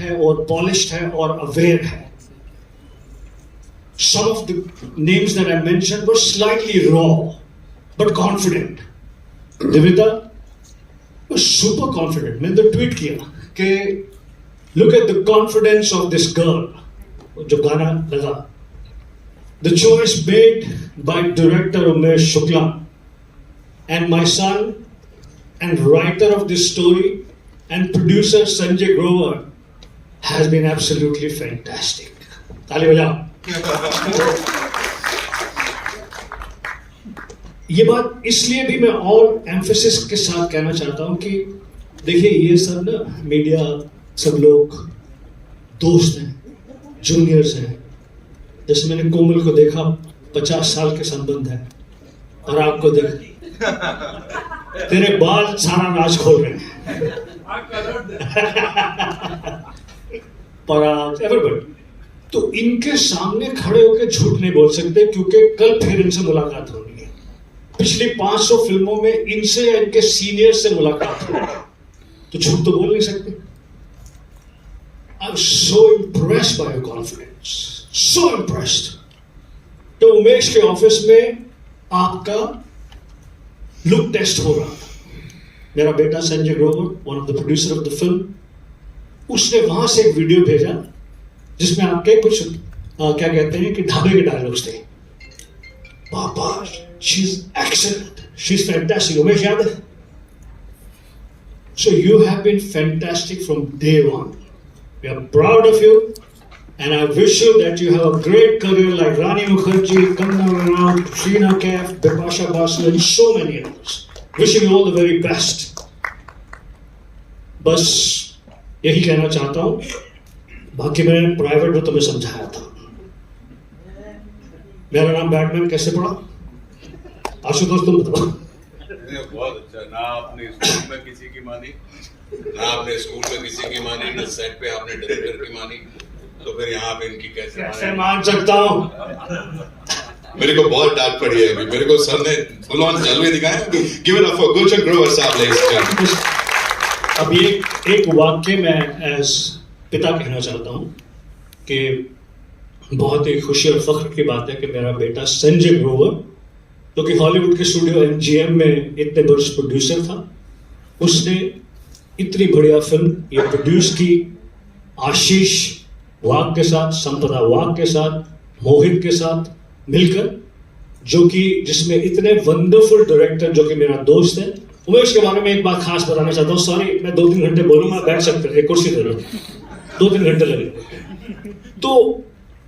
है और पॉलिश्ड है और अवेयर है. Some of the names that I mentioned were slightly raw, but confident. Divita was super confident. मैंने तो ट्वीट किया कि look at the confidence of this girl. जो गाना लगा. The choice made by director Umesh Shukla and my son and writer of this story and producer Sanjay Grover has been absolutely fantastic. ताली बजाओ. ये बात इसलिए भी मैं और एम्फेसिस के साथ कहना चाहता हूं कि देखिए ये सब ना मीडिया सब लोग दोस्त हैं, जूनियर्स हैं. जैसे मैंने कोमल को देखा 50 साल के संबंध है और आपको देख तेरे बाल सारा राज खोल रहे हैं. पर एवरीबॉडी तो इनके सामने खड़े होकर झूठ नहीं बोल सकते क्योंकि कल फिर इनसे मुलाकात होनी है. पिछली 500 फिल्मों में इनसे या इनके सीनियर से मुलाकात हुई तो झूठ तो बोल नहीं सकते. I am so impressed by your confidence, so impressed. तो उमेश के ऑफिस में आपका लुक टेस्ट हो रहा था. मेरा बेटा Sanjay Grover, one of the producer of the film, उसने वहां से एक वीडियो भेजा जिसमें आपके कुछ क्या कहते हैं कि ढाबे के डायलॉग्स थे. पापा, she is excellent, she is fantastic. Umesh याद है? So you have been fantastic from day one. We are proud of you and I wish you that you have a great career like Rani Mukherjee, Kangana Ranaut, Sheena Kaif, Bipasha Basu and so many others. Wishing you all the very best. बस यही कहना चाहता हूं. बाकी मैंने private में तुम्हें समझाया था. मेरा नाम बैटमैन कैसे पड़ा? आशुतोष तुम बताओ. बहुत अच्छा. ना आपने स्कूल में किसी की मानी, ना आपने स्कूल में किसी की मानी, ना सेट पे आपने डायरेक्टर की मानी, तो फिर यहाँ पे इनकी कैसे मान सकता हूँ? मेरे को बहुत डांट पड़ी है अभी. मेरे को सर ने फुल ऑन जलवे दिखाए. Give it up for Gulshan Grover साहब. लेडीज अब ये एक वाक्य मैं एज पिता कहना चाहता हूँ कि बहुत ही खुशी और फख्र की बात है कि मेरा बेटा संजय ग्रोवर, जो कि हॉलीवुड के स्टूडियो MGM में इतने बरस प्रोड्यूसर था, उसने इतनी बढ़िया फिल्म ये प्रोड्यूस की आशीष वाघ के साथ, संपदा वाघ के साथ, मोहित के साथ मिलकर, जो कि जिसमें इतने वंडरफुल डायरेक्टर जो कि मेरा दोस्त है. उमेश के बारे में एक बात खास बताना चाहता हूँ. सॉरी मैं 2-3 घंटे बोलूंगा, बैठ सकते हैं, कुर्सी दे लो, 2-3 घंटे लगेंगे. तो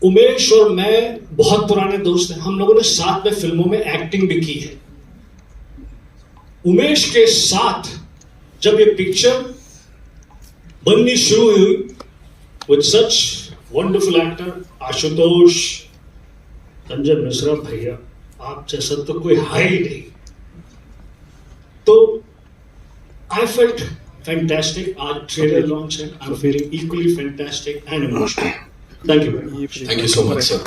उमेश और मैं बहुत पुराने दोस्त हैं. हम लोगों ने साथ में फिल्मों में एक्टिंग भी की है. उमेश के साथ जब ये पिक्चर बननी शुरू हुई with such wonderful actor Ashutosh, Sanjay Mishra भैया, आप जैसा तो कोई है ही नहीं. तो I felt fantastic. आज ट्रेलर लॉन्च है. I'm feeling equally fantastic and emotional. Thank you very much. Thank you so much, sir.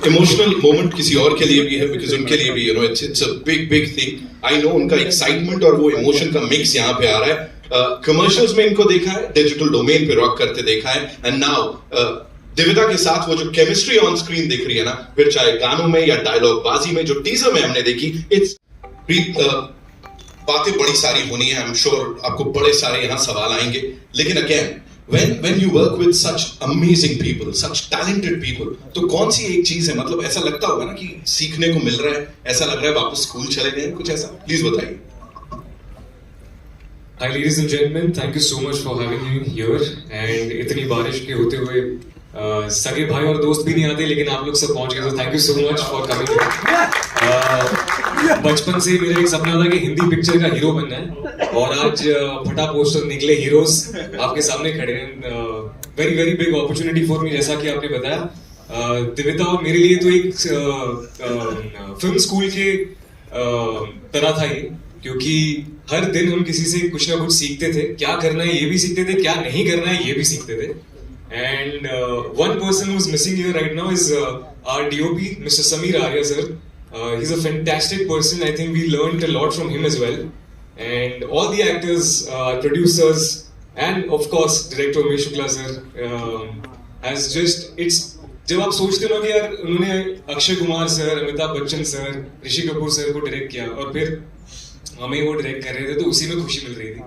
Emotional moment किसी और के लिए भी है, because उनके लिए भी, it's a big thing. I know उनका excitement और वो emotion का mix यहाँ पे आ रहा है. कमर्शियल्स में इनको देखा है, डिजिटल डोमेन पे रॉक करते देखा है, एंड नाउ दिविता के साथ वो जो केमिस्ट्री ऑन स्क्रीन दिख रही है ना, फिर चाहे गानों में या डायलॉग बाजी में, जो टीजर में हमने देखी, इट्स बातें बड़ी सारी होनी है. आई एम श्योर आपको बड़े सारे यहाँ सवाल आएंगे. लेकिन again when you work with such amazing people, such talented people, तो कौन सी एक चीज है, मतलब ऐसा लगता होगा ना कि सीखने को मिल रहा है, ऐसा लग रहा है वापस स्कूल चले गए, कुछ ऐसा? प्लीज बताइए. Hi ladies and gentlemen, thank you so much for having me here. And इतनी बारिश के होते हुए सगे भाई और दोस्त भी नहीं आते, लेकिन आप लोग सब पहुंच गए, तो thank you so much for coming. बचपन से मेरा एक सपना था कि हिंदी पिक्चर का हीरो बनना है, और आज फटा पोस्टर निकले, हीरोज आपके सामने खड़े हैं. Very big opportunity for me. जैसा कि आपने बताया, दिविता और मेरे लिए तो एक फिल्म स्कूल के तरह था ये, क्योंकि हर दिन हम किसी से कुछ ना कुछ सीखते थे. क्या करना है ये भी सीखते थे, क्या नहीं करना है ये भी सीखते थे. And one person who is missing here right now is our DOP, Mr. Sameer Arya sir. He's a fantastic person. I think we learned a lot from him as well. And all the actors, producers And of course, director Umesh Shukla sir has just it's जब आप सोचते हो ना कि यार उन्होंने Akshay Kumar sir, Amitabh Bachchan sir, Rishi Kapoor sir को direct किया और फिर हमें वो डायरेक्ट कर रहे थे, तो उसी में खुशी मिल रही थी.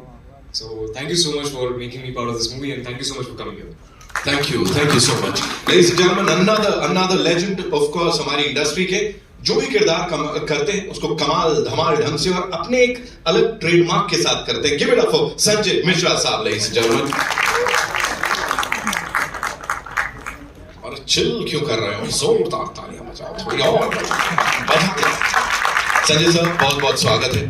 So thank you so much for making me part of this movie and thank you so much for coming here. Thank you so much. Ladies and gentlemen, another legend of course हमारी industry के जो भी किरदार करते हैं उसको कमाल धमाल ढंग से और अपने एक अलग ट्रेडमार्क के साथ करते हैं. Give it up for Sanjay Mishra साहब, ladies and gentlemen. और चिल क्यों कर रहे हो? जोरदार तालियां बजाओ थोड़ी और बजाते. संजय सर बहुत बहुत स्वागत है.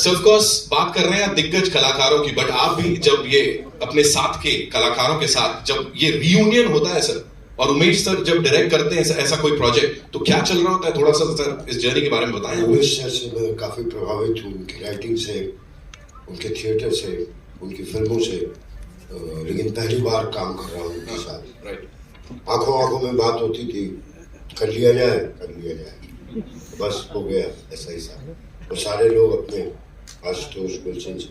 So of course बात कर रहे हैं दिग्गज कलाकारों की, बट आप भी जब ये अपने साथ के कलाकारों के साथ जब ये रियूनियन होता है सर, और उमेश सर जब डायरेक्ट करते हैं ऐसा कोई प्रोजेक्ट, तो क्या चल रहा होता है? थोड़ा सा सर इस जर्नी के बारे में बताएं. उमेश सर से मैं काफ़ी प्रभावित हूँ, उनकी राइटिंग से, उनके थिएटर से, उनकी फिल्मों से, लेकिन पहली बार काम कर रहा हूँ उनके साथ. राइट. आंखों में बात होती थी, कर लिया जाए, बस हो गया ऐसा ही सारा. और सारे लोग अपने आशुतोष गुलशन से.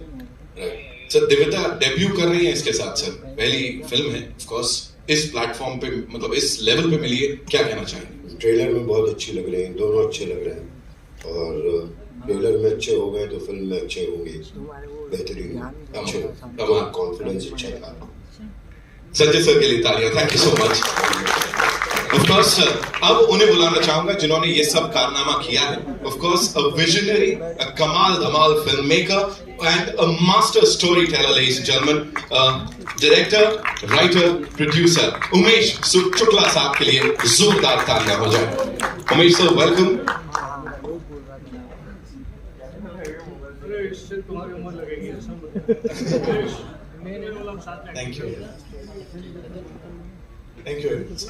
राइट. सर दिव्यता डेब्यू कर रही है इसके साथ सर, पहली फिल्म है ऑफ कोर्स, इस प्लेटफॉर्म पे मतलब इस लेवल पे मिली है, क्या कहना चाहेंगे? ट्रेलर में बहुत अच्छी लग रहे हैं, दोनों अच्छे लग रहे हैं और ट्रेलर में अच्छे हो गए तो फिल्म में अच्छे होंगे, बेहतरीन अच्छे, कॉन्फिडेंस अच्छा था. संजय सर के लिए तालियां. Thank you so much. Of course अब उन्हें बुलाना चाहूंगा जिन्होंने ये सब कारनामा किया है. Of course a visionary, a कमाल धमाल film maker and a master storyteller, ladies and gentlemen, director, writer, producer Umesh Shukla साहब के लिए जोरदार तालियां हो जाए. Umesh sir welcome. Thank you very much.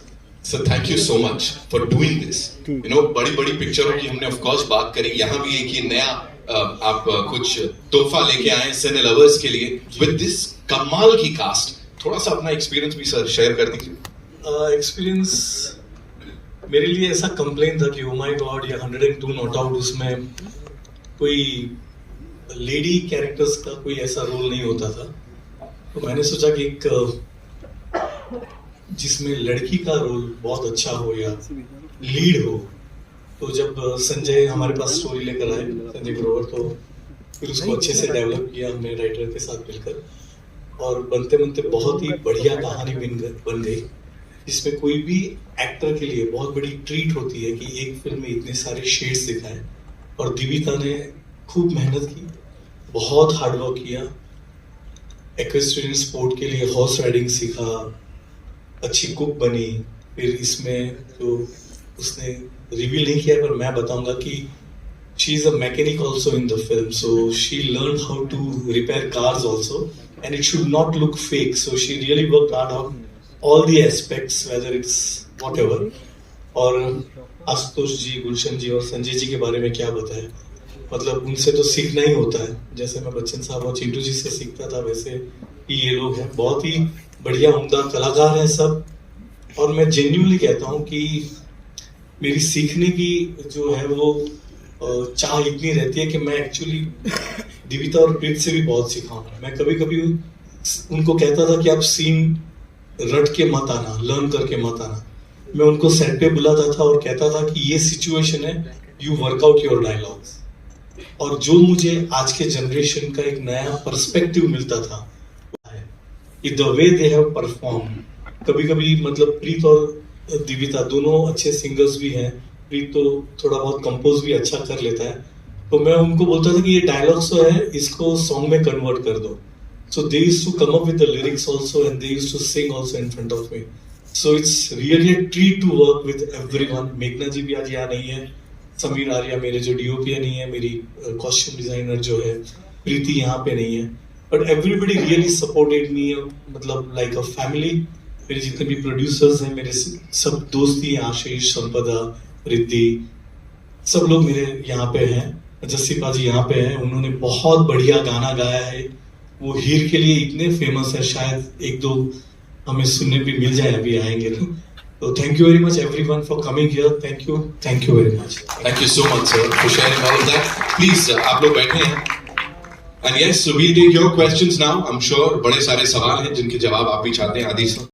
Sir thank you so much for doing this. You know बड़ी बड़ी पिक्चरों की हमने ऑफ कोर्स बात करी, यहाँ भी एक ये नया आप कुछ तोहफा लेके आए सिने लवर्स के लिए विद दिस कमाल की कास्ट. थोड़ा सा अपना एक्सपीरियंस भी सर शेयर कर दीजिए. एक्सपीरियंस मेरे लिए ऐसा कंप्लेन था कि ओ माय गॉड ये 102 नॉट आउट, उसमें कोई लेडी कैरेक्टर्स का कोई ऐसा रोल नहीं होता था. तो मैंने सोचा कि एक जिसमें लड़की का रोल बहुत अच्छा हो या लीड हो. तो जब संजय हमारे पास स्टोरी लेकर आए, संजय ग्रोवर, तो फिर उसको अच्छे से डेवलप किया हमने राइटर के साथ मिलकर, और बनते बनते बहुत ही बढ़िया कहानी बन गई, जिसमें कोई भी एक्टर के लिए बहुत बड़ी ट्रीट होती है कि एक फिल्म में इतने सारे शेड्स दिखाएं. और दीपिका ने खूब मेहनत की, बहुत हार्डवर्क किया, एक्वेस्ट्रियन स्पोर्ट के लिए हॉर्स राइडिंग सीखा, अच्छी कुक बनी. फिर इसमें जो उसने रिवील नहीं किया पर मैं बताऊंगा कि she is a mechanic also in the film, so she learn how to repair cars also and it should not look fake. So she really work hard on all the aspects whether it's whatever. और आशुतोष जी, गुलशन जी और संजय जी के बारे में क्या बताएं, मतलब उनसे तो सीखना ही होता है. जैसे मैं बच्चन साहब और चिंटू जी से सीखता था, वैसे ही ये लोग हैं. बहुत ही बढ़िया उम्दा कलाकार हैं सब. और मैं जेन्युइनली कहता हूँ कि मेरी सीखने की जो है वो चाह इतनी रहती है कि मैं एक्चुअली दिविता और प्रीत से भी बहुत सीखा हूँ. मैं कभी कभी उनको कहता था कि आप सीन रट के मत आना, लर्न करके मत आना. मैं उनको सेट पे बुलाता था और कहता था कि ये सिचुएशन है, यू वर्कआउट योर डायलॉग्स. और जो मुझे आज के जनरेशन का एक नया पर्सपेक्टिव मिलता था, the way they have perform. कभी कभी मतलब प्रीत और दिविता दोनों अच्छे सिंगर्स भी हैं. प्रीत तो थोड़ा बहुत कंपोज भी अच्छा कर लेता है. तो मैं उनको बोलता था कि ये डायलॉग्स तो है, इसको सॉन्ग में कन्वर्ट कर दो. So they used to come up with the lyrics also and they used to sing also in front of me. So it's really a treat to work with everyone. मेघना जी भी आज यहाँ नहीं है, समीर आर्या मेरे जो डीओपी नहीं है, मेरी कॉस्ट्यूम डिजाइनर जो है प्रीति यहाँ पे नहीं है. But everybody really supported me, मतलब लाइक अ फैमिली. मेरे जितने भी प्रोड्यूसर्स हैं, मेरे सब दोस्त ही हैं, आशीष, संपदा, रिद्धि, सब लोग मेरे यहाँ पे हैं. जस्सी पाजी यहाँ पे हैं, उन्होंने बहुत बढ़िया गाना गाया है. वो हीर के लिए इतने फेमस है, शायद एक दो हमें सुनने भी मिल जाए, अभी आएंगे तो. Thank you very much everyone for coming here. Thank you very much. Thank you so much sir for sharing all of that. Please आप लोग बैठे हैं. And yes, so we'll take your questions now. I'm sure बड़े सारे सवाल हैं जिनके जवाब आप भी चाहते हैं आदि